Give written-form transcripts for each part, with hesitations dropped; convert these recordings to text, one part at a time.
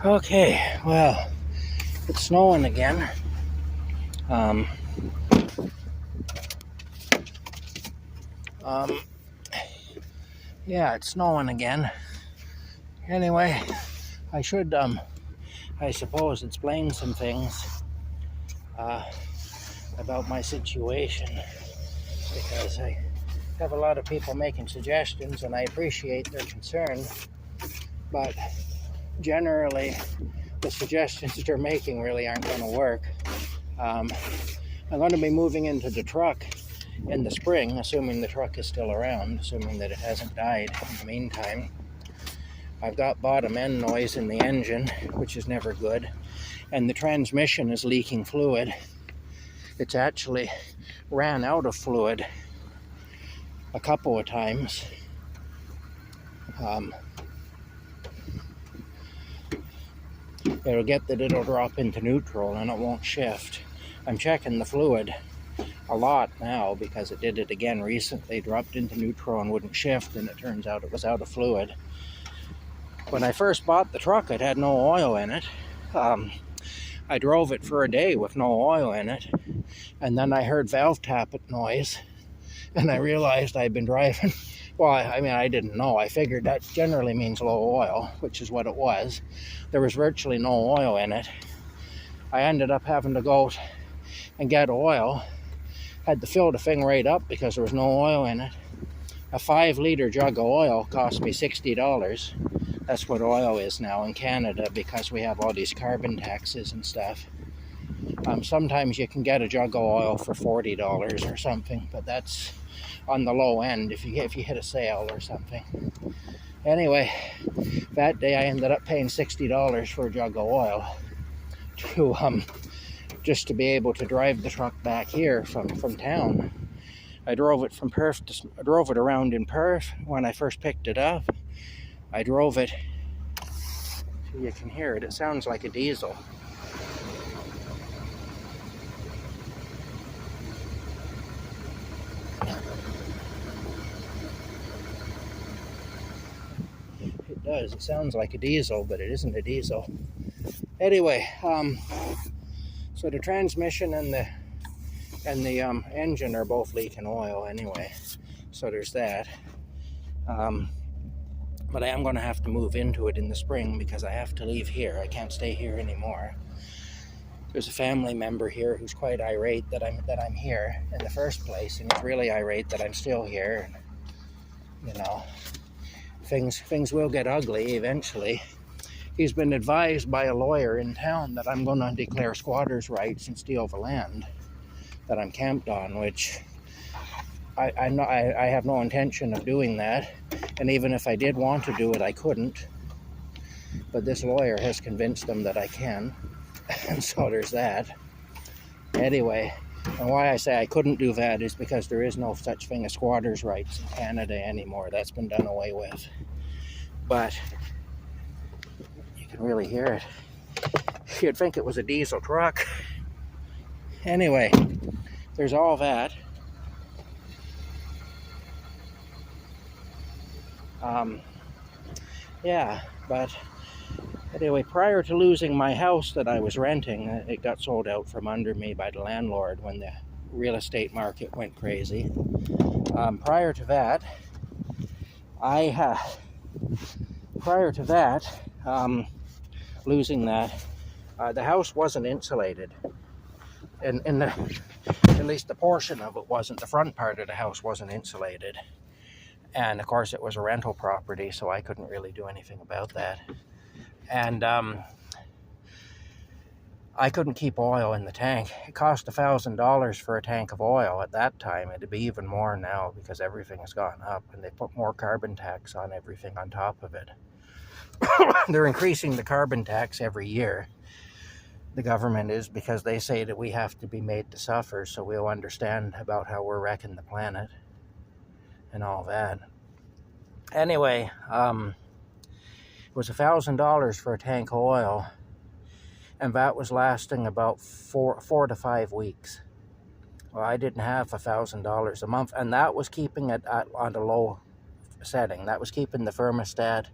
Okay, well, it's snowing again. Um, um, yeah, it's snowing again. Anyway, I should, I suppose, explain some things uh, about my situation because I have a lot of people making suggestions and I appreciate their concern, but generally, the suggestions they're making really aren't going to work. I'm going to be moving into the truck in the spring, assuming the truck is still around, assuming that it hasn't died in the meantime. I've got bottom end noise in the engine, which is never good, and the transmission is leaking fluid. It's actually ran out of fluid a couple of times. It'll drop into neutral and it won't shift. I'm checking the fluid a lot now because it did it again recently, dropped into neutral and wouldn't shift, and it turns out it was out of fluid. When I first bought the truck, it had no oil in it. I drove it for a day with no oil in it, and then I heard valve tappet noise, and I realized I'd been driving. Well, I didn't know. I figured that generally means low oil, which is what it was. There was virtually no oil in it. I ended up having to go and get oil. Had to fill the thing right up because there was no oil in it. A 5-liter jug of oil cost me $60. That's what oil is now in Canada because we have all these carbon taxes and stuff. Sometimes you can get a jug of oil for $40 or something, but that's on the low end if you hit a sale or something. Anyway, that day I ended up paying $60 for a jug of oil to just to be able to drive the truck back here from town. I drove it from Perth. I drove it around in Perth when I first picked it up. I drove it. You can hear it. It sounds like a diesel. It does. It sounds like a diesel, but it isn't a diesel. Anyway, so the transmission and the engine are both leaking oil anyway. So there's that. But I am going to have to move into it in the spring because I have to leave here. I can't stay here anymore. There's a family member here who's quite irate that I'm here in the first place, and he's really irate that I'm still here. You know, things will get ugly eventually. He's been advised by a lawyer in town that I'm going to declare squatters' rights and steal the land that I'm camped on, which I have no intention of doing that. And even if I did want to do it, I couldn't. But this lawyer has convinced them that I can. And so there's that. Anyway, and why I say I couldn't do that is because there is no such thing as squatters' rights in Canada anymore. That's been done away with. But you can really hear it. You'd think it was a diesel truck. Anyway, there's all that. Yeah, but anyway, prior to losing my house that I was renting, it got sold out from under me by the landlord when the real estate market went crazy. Prior to that, losing that, the house wasn't insulated. And at least the portion of it wasn't. The front part of the house wasn't insulated. And of course it was a rental property, so I couldn't really do anything about that. And I couldn't keep oil in the tank. It cost $1,000 for a tank of oil at that time. It'd be even more now because everything has gone up and they put more carbon tax on everything on top of it. They're increasing the carbon tax every year. The government is, because they say that we have to be made to suffer so we'll understand about how we're wrecking the planet and all that. Anyway, it was $1,000 for a tank of oil, and that was lasting about 4 to 5 weeks. Well, I didn't have $1,000 a month, and that was keeping it on a low setting. That was keeping the thermostat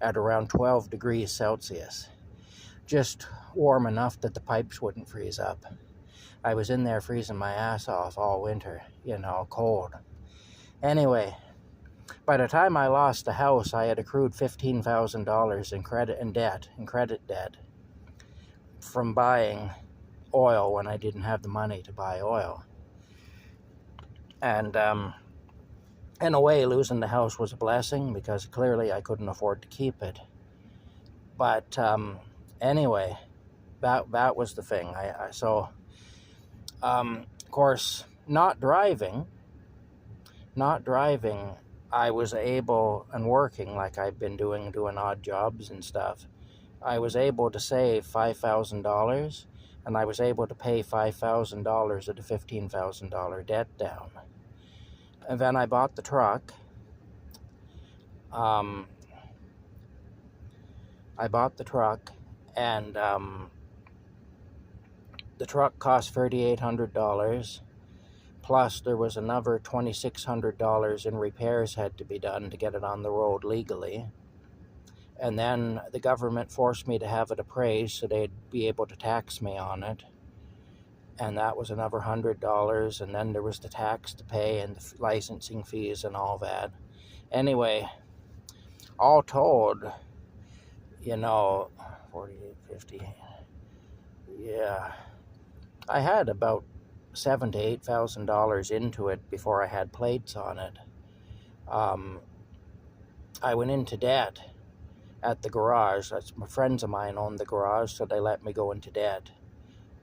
at around 12 degrees Celsius. just warm enough that the pipes wouldn't freeze up. I was in there freezing my ass off all winter, cold. Anyway, by the time I lost the house, I had accrued $15,000 in credit debt from buying oil when I didn't have the money to buy oil. And in a way, losing the house was a blessing because clearly I couldn't afford to keep it. But anyway, that was the thing. Of course, not driving, I was able, and working like I've been doing odd jobs and stuff, I was able to save $5,000, and I was able to pay $5,000 of the $15,000 debt down. And then I bought the truck. And the truck cost $3,800. Plus, there was another $2,600 in repairs had to be done to get it on the road legally. And then the government forced me to have it appraised so they'd be able to tax me on it. And that was another $100. And then there was the tax to pay and the licensing fees and all that. Anyway, all told, 4850. Yeah, I had about $7,000 to $8,000 into it before I had plates on it. I went into debt at the garage. That's my friends of mine owned the garage, so they let me go into debt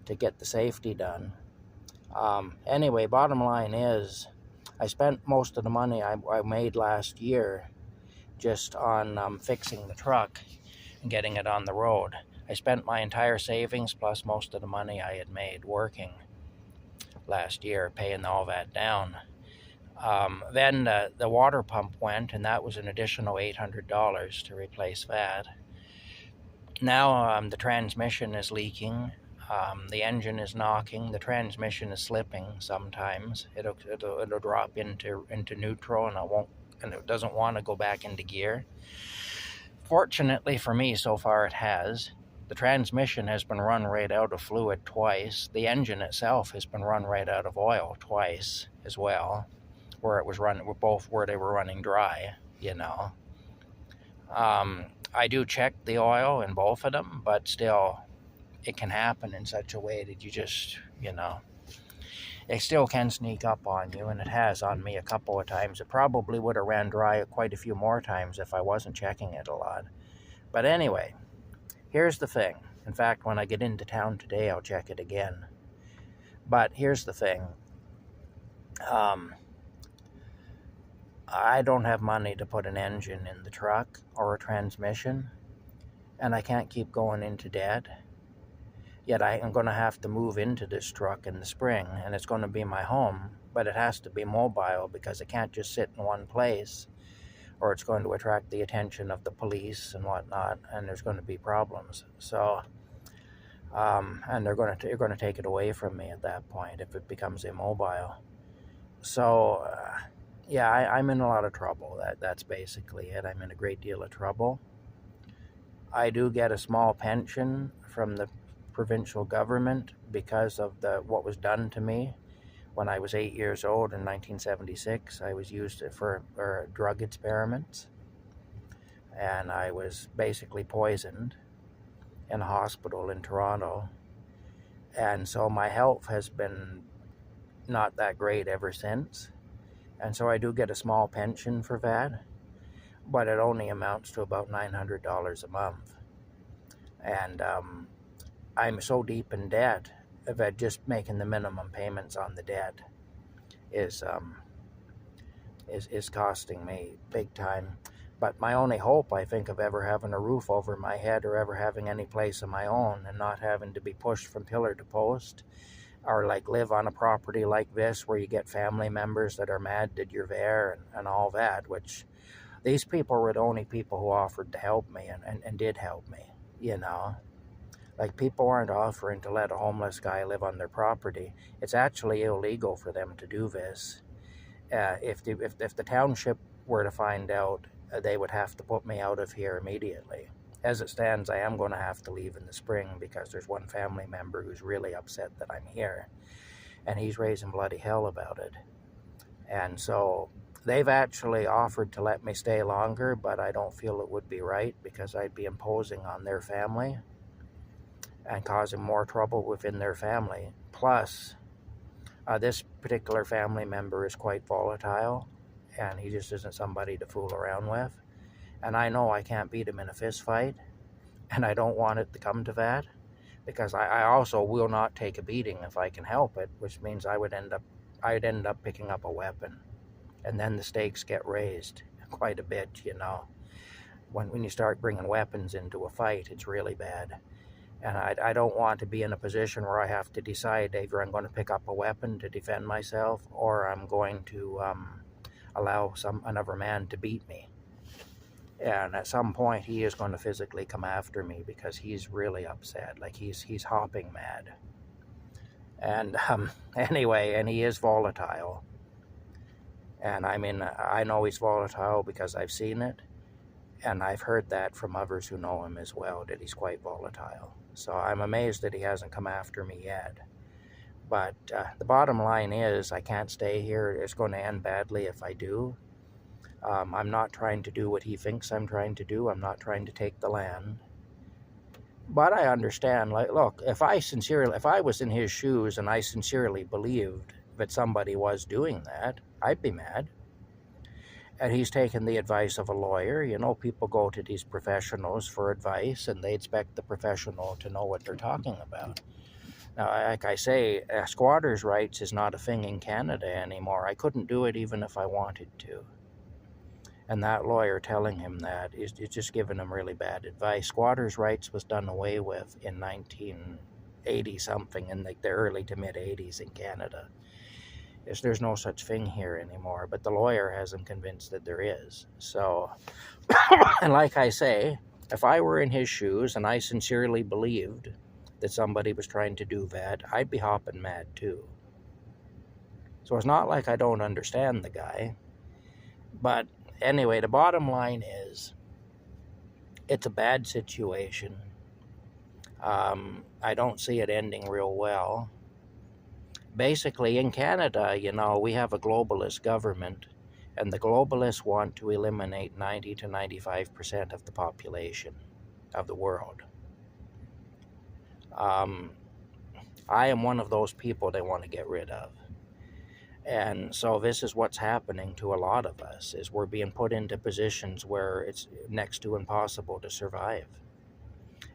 to get the safety done. Anyway, bottom line is, I spent most of the money I made last year just on fixing the truck and getting it on the road. I spent my entire savings plus most of the money I had made working last year, paying all that down. Then the water pump went, and that was an additional $800 to replace that. Now the transmission is leaking. The engine is knocking. The transmission is slipping sometimes. It'll drop into neutral, and it doesn't want to go back into gear. Fortunately for me, so far it has. The transmission has been run right out of fluid twice. The engine itself has been run right out of oil twice as well, where it was where they were running dry. I do check the oil in both of them, but still, it can happen in such a way that you just, it still can sneak up on you, and it has on me a couple of times. It probably would have ran dry quite a few more times if I wasn't checking it a lot. But anyway, here's the thing. In fact, when I get into town today, I'll check it again. But here's the thing. I don't have money to put an engine in the truck or a transmission, and I can't keep going into debt. Yet I am going to have to move into this truck in the spring, and it's going to be my home, but it has to be mobile because it can't just sit in one place, or it's going to attract the attention of the police and whatnot, and there's going to be problems. So, and they're going to take it away from me at that point if it becomes immobile. So, yeah, I'm in a lot of trouble. That's basically it. I'm in a great deal of trouble. I do get a small pension from the provincial government because of what was done to me when I was 8 years old in 1976. I was used for drug experiments, and I was basically poisoned in a hospital in Toronto, and so my health has been not that great ever since, and so I do get a small pension for that, but it only amounts to about $900 a month, and I'm so deep in debt that just making the minimum payments on the debt is costing me big time. But my only hope, I think, of ever having a roof over my head or ever having any place of my own and not having to be pushed from pillar to post, or like live on a property like this where you get family members that are mad that you're there and all that, which these people were the only people who offered to help me and did help me, Like, people aren't offering to let a homeless guy live on their property. It's actually illegal for them to do this. If the township were to find out, they would have to put me out of here immediately. as it stands, I am going to have to leave in the spring because there's one family member who's really upset that I'm here, and he's raising bloody hell about it. And so they've actually offered to let me stay longer, but I don't feel it would be right because I'd be imposing on their family and causing more trouble within their family. Plus, this particular family member is quite volatile, and he just isn't somebody to fool around with. And I know I can't beat him in a fist fight, and I don't want it to come to that, because I also will not take a beating if I can help it, which means I'd end up picking up a weapon, and then the stakes get raised quite a bit, you know. When you start bringing weapons into a fight, it's really bad. And I don't want to be in a position where I have to decide either I'm going to pick up a weapon to defend myself, or I'm going to allow another man to beat me. And at some point, he is going to physically come after me because he's really upset. Like he's hopping mad. And anyway, and he is volatile. And I mean, I know he's volatile because I've seen it. And I've heard that from others who know him as well, that he's quite volatile. So I'm amazed that he hasn't come after me yet. But the bottom line is, I can't stay here. It's going to end badly if I do. I'm not trying to do what he thinks I'm trying to do. I'm not trying to take the land. But I understand, like, look, if I was in his shoes and I sincerely believed that somebody was doing that, I'd be mad. And he's taken the advice of a lawyer. You know, people go to these professionals for advice, and they expect the professional to know what they're talking about. Now, like I say, squatters' rights is not a thing in Canada anymore. I couldn't do it even if I wanted to. And that lawyer telling him that is just giving him really bad advice. Squatters' rights was done away with in 1980-something, in the early to mid-80s in Canada. There's no such thing here anymore, but the lawyer has him convinced that there is. So, and like I say, if I were in his shoes and I sincerely believed that somebody was trying to do that, I'd be hopping mad too. So it's not like I don't understand the guy. But anyway, the bottom line is, it's a bad situation. I don't see it ending real well. Basically, in Canada, you know, we have a globalist government, and the globalists want to eliminate 90 to 95% of the population of the world. I am one of those people they want to get rid of. And so this is what's happening to a lot of us, is we're being put into positions where it's next to impossible to survive.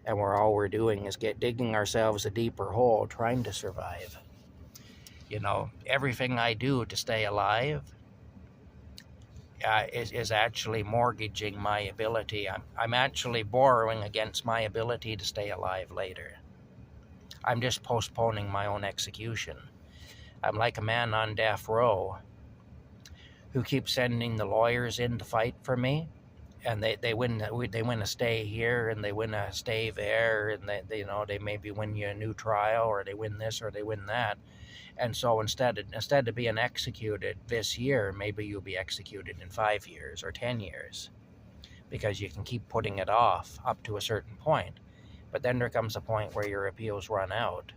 And where all we're doing is digging ourselves a deeper hole trying to survive. You know, everything I do to stay alive is actually mortgaging my ability. I'm actually borrowing against my ability to stay alive later. I'm just postponing my own execution. I'm like a man on death row who keeps sending the lawyers in to fight for me, and they win a stay here, and they win a stay there, and they maybe win you a new trial, or they win this or they win that. And so instead of being executed this year, maybe you'll be executed in 5 years or 10 years, because you can keep putting it off up to a certain point. But then there comes a point where your appeals run out,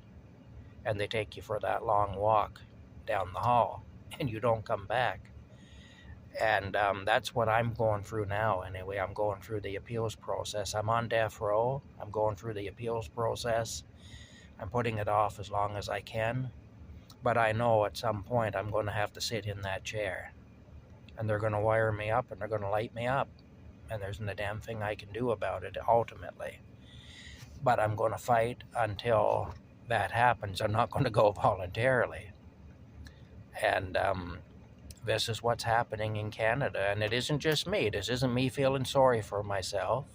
and they take you for that long walk down the hall, and you don't come back. And that's what I'm going through now anyway. I'm going through the appeals process. I'm on death row. I'm going through the appeals process. I'm putting it off as long as I can. But I know at some point I'm going to have to sit in that chair. And they're going to wire me up, and they're going to light me up. And there's no damn thing I can do about it ultimately. But I'm going to fight until that happens. I'm not going to go voluntarily. And this is what's happening in Canada. And it isn't just me. This isn't me feeling sorry for myself.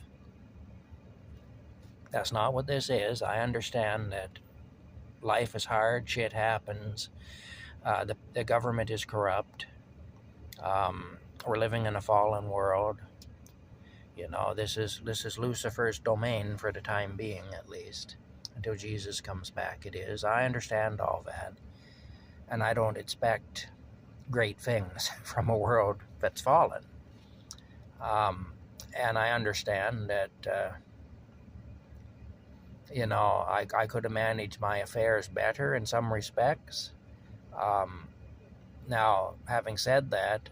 That's not what this is. I understand that life is hard, shit happens, the government is corrupt, we're living in a fallen world. You know, this is Lucifer's domain for the time being, at least, until Jesus comes back. It is. I understand all that, and I don't expect great things from a world that's fallen. And I understand that I could have managed my affairs better in some respects. Um, Now, having said that,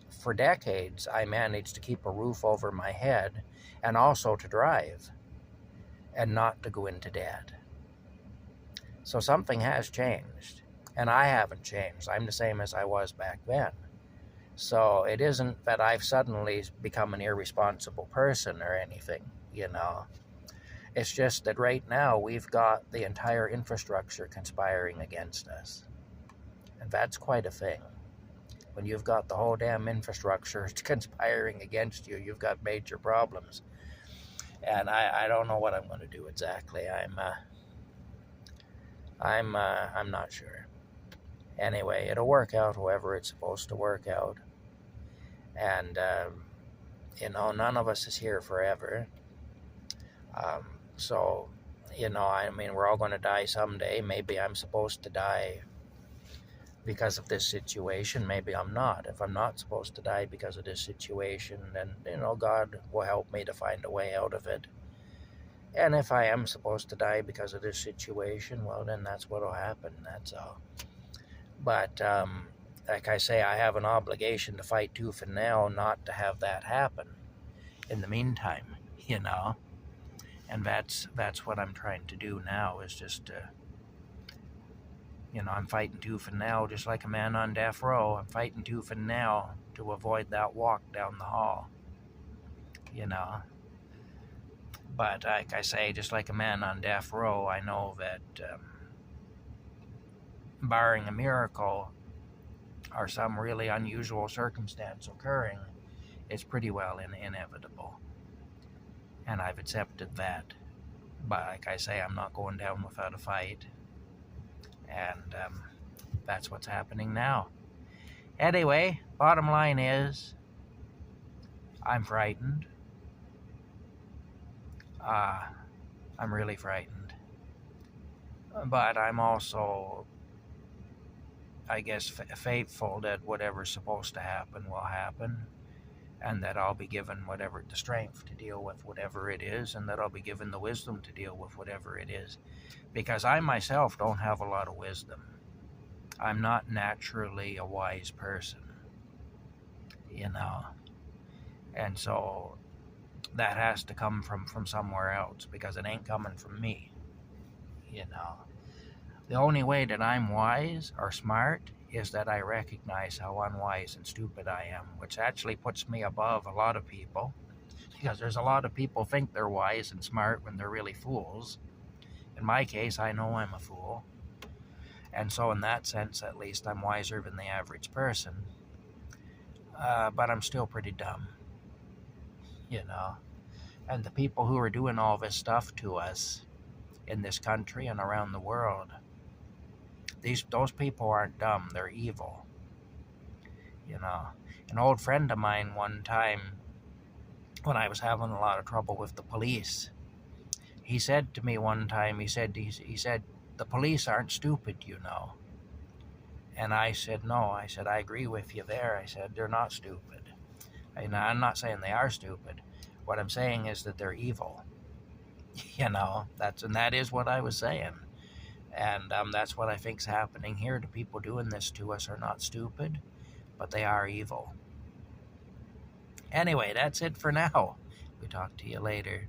for decades I managed to keep a roof over my head and also to drive and not to go into debt. So something has changed, and I haven't changed. I'm the same as I was back then. So it isn't that I've suddenly become an irresponsible person or anything. It's just that right now we've got the entire infrastructure conspiring against us. And that's quite a thing. When you've got the whole damn infrastructure conspiring against you, you've got major problems. And I don't know what I'm going to do exactly. I'm not sure. Anyway, it'll work out however it's supposed to work out. And none of us is here forever. So, we're all going to die someday. Maybe I'm supposed to die because of this situation. Maybe I'm not. If I'm not supposed to die because of this situation, then, God will help me to find a way out of it. And if I am supposed to die because of this situation, well, then that's what will happen. That's all. But, like I say, I have an obligation to fight tooth and nail not to have that happen in the meantime, And that's what I'm trying to do now, is just I'm fighting tooth and nail just like a man on death row. I'm fighting tooth and nail to avoid that walk down the hall, But like I say, just like a man on death row, I know that barring a miracle or some really unusual circumstance occurring, it's pretty well inevitable. And I've accepted that. But like I say, I'm not going down without a fight. And that's what's happening now. Anyway, bottom line is, I'm frightened. I'm really frightened. But I'm also, I guess, faithful that whatever's supposed to happen will happen. And that I'll be given the strength to deal with whatever it is, and that I'll be given the wisdom to deal with whatever it is. Because I myself don't have a lot of wisdom. I'm not naturally a wise person, And so that has to come from somewhere else, because it ain't coming from me, The only way that I'm wise or smart is that I recognize how unwise and stupid I am, which actually puts me above a lot of people, because there's a lot of people think they're wise and smart when they're really fools. In my case, I know I'm a fool. And so in that sense, at least, I'm wiser than the average person. But I'm still pretty dumb, And the people who are doing all this stuff to us in this country and around the world, those people aren't dumb, they're evil. An old friend of mine one time, when I was having a lot of trouble with the police, he said to me one time, he said, the police aren't stupid, And I said, no. I said, I agree with you there. I said, they're not stupid. And I'm not saying they are stupid. What I'm saying is that they're evil. That is what I was saying. And that's what I think's happening here. The people doing this to us are not stupid, but they are evil. Anyway, that's it for now. We'll talk to you later.